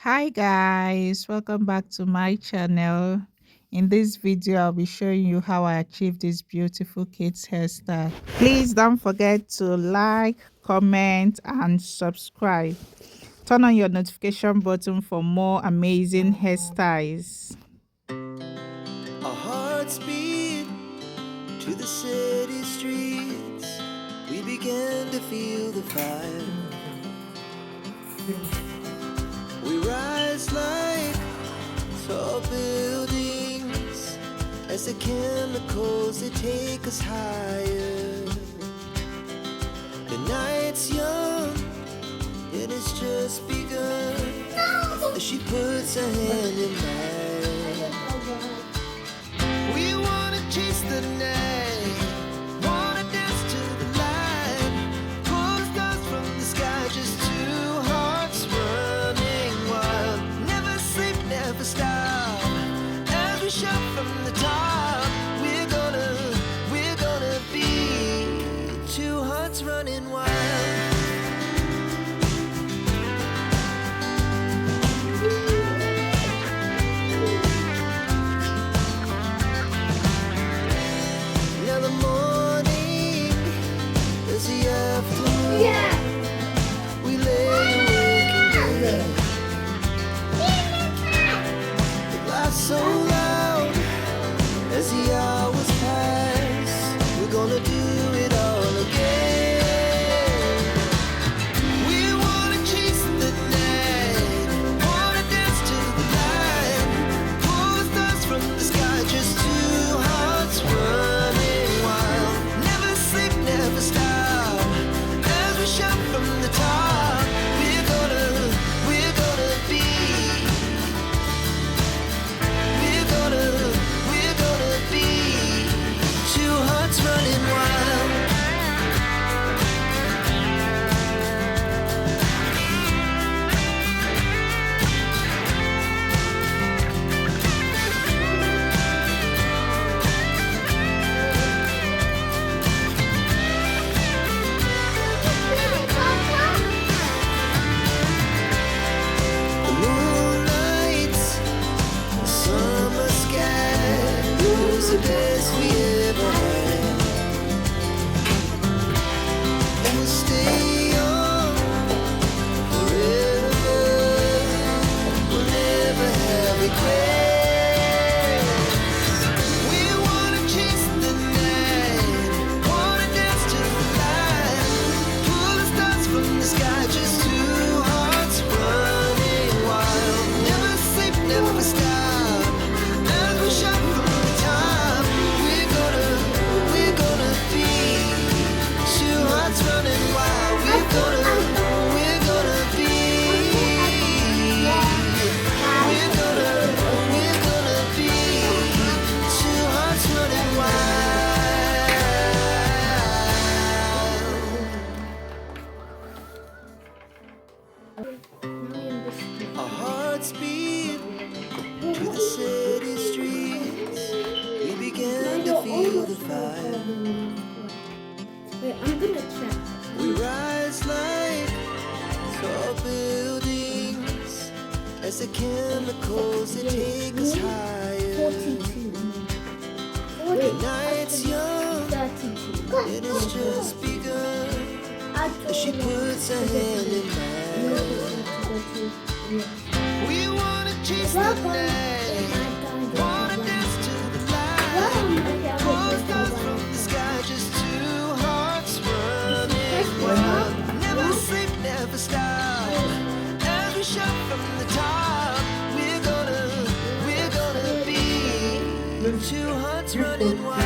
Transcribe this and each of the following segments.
Hi guys, welcome back to my channel. In this video, I'll be showing you how I achieved this beautiful kids hairstyle. Please don't forget to like, comment, and subscribe. Turn on your notification button for more amazing hairstyles. Our hearts beat to the city streets. We began to feel the fire. We rise like tall buildings as the chemicals, they take us higher. The night's young and it's just begun. As she puts her hand in mine, we wanna chase the night, wanna dance to the light, pull the stars from the sky, just two hearts running wild. Never sleep, never stop, as we shout from the top. We're gonna be two hearts running wild. Now the morning is the afternoon. We lay awake in bed. The laughs so loud as the hours pass. We're gonna do it all again. We wanna chase the night, wanna dance to the light, pull the stars from the sky, just two hearts running wild. Never sleep, never stop, as we shout from the top. We're gonna be, we're gonna be two hearts running wild. The moonlight, summer sky, was the best we ever had. And we'll stay on forever. We'll never have regrets. We wanna chase the night, wanna dance to the light, pull the stars from the sky, just two hearts running wild. Never sleep, never stop, as we shout from the top. We're gonna be two hearts running wild. We're gonna be, we're gonna be two hearts running wild. Our hearts beat to the city streets. We began to feel the fire. Wait, I'm gonna check. We rise like tall buildings as the chemicals, they take us higher. 42. The night's young 32. and it's just begun. As she puts her hand in mine, we wanna chase the night, wanna dance to the light, pull stars from the sky, just two hearts running wild. Never sleep, never stop, as we shout from the top. We're gonna be two hearts running wild.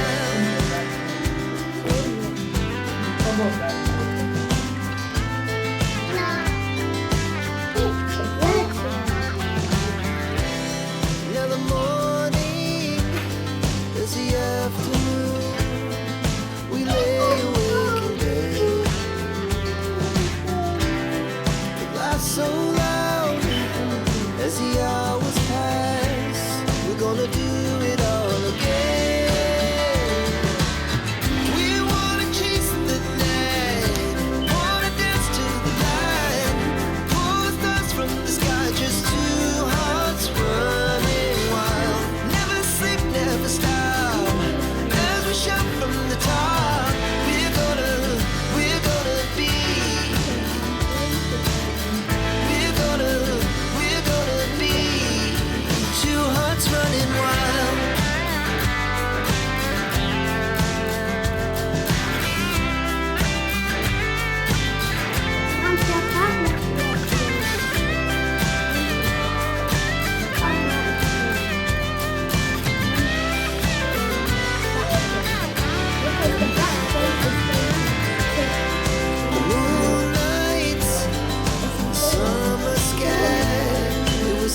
Now the morning is the afternoon. We lay awake in bed. The laughs so loud as the hours pass. We're gonna do it all again.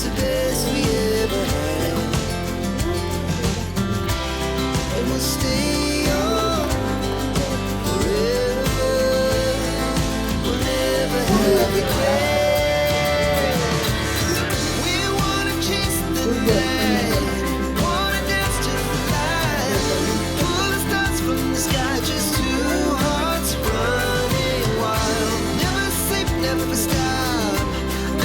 is the best we ever had. And we'll stay on forever. We'll never have regrets. We wanna chase the night, wanna dance to the light, pull the stars from the sky, just two hearts running wild. Never sleep, never stop,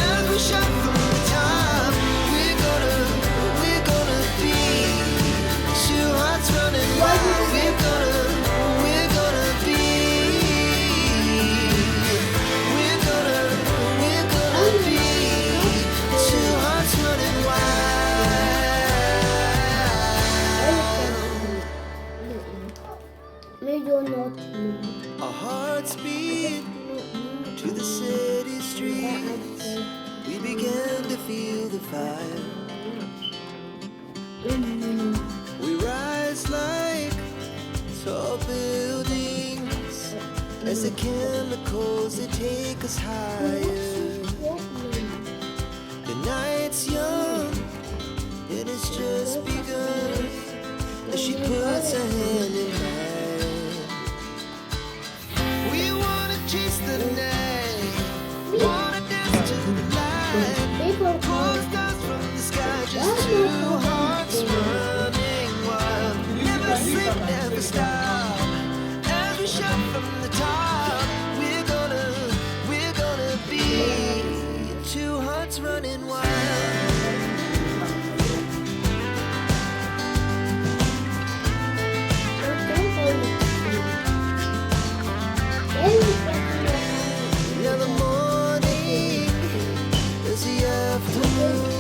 as we shot from the top. We're gonna be two hearts running wild. We're gonna be. We're gonna be two hearts running wild. We do not know. Our hearts beat to the city streets. We began to feel the fire. We rise like tall buildings as the chemicals they take us higher. The night's young and it's just begun as she puts her hand in mine. We wanna chase the night, wanna dance to the light, pull stars from the sky, just two hearts running wild. Never sleep, never stop, as we shout from the top. We're gonna be two hearts running wild. Now the morning is the afternoon.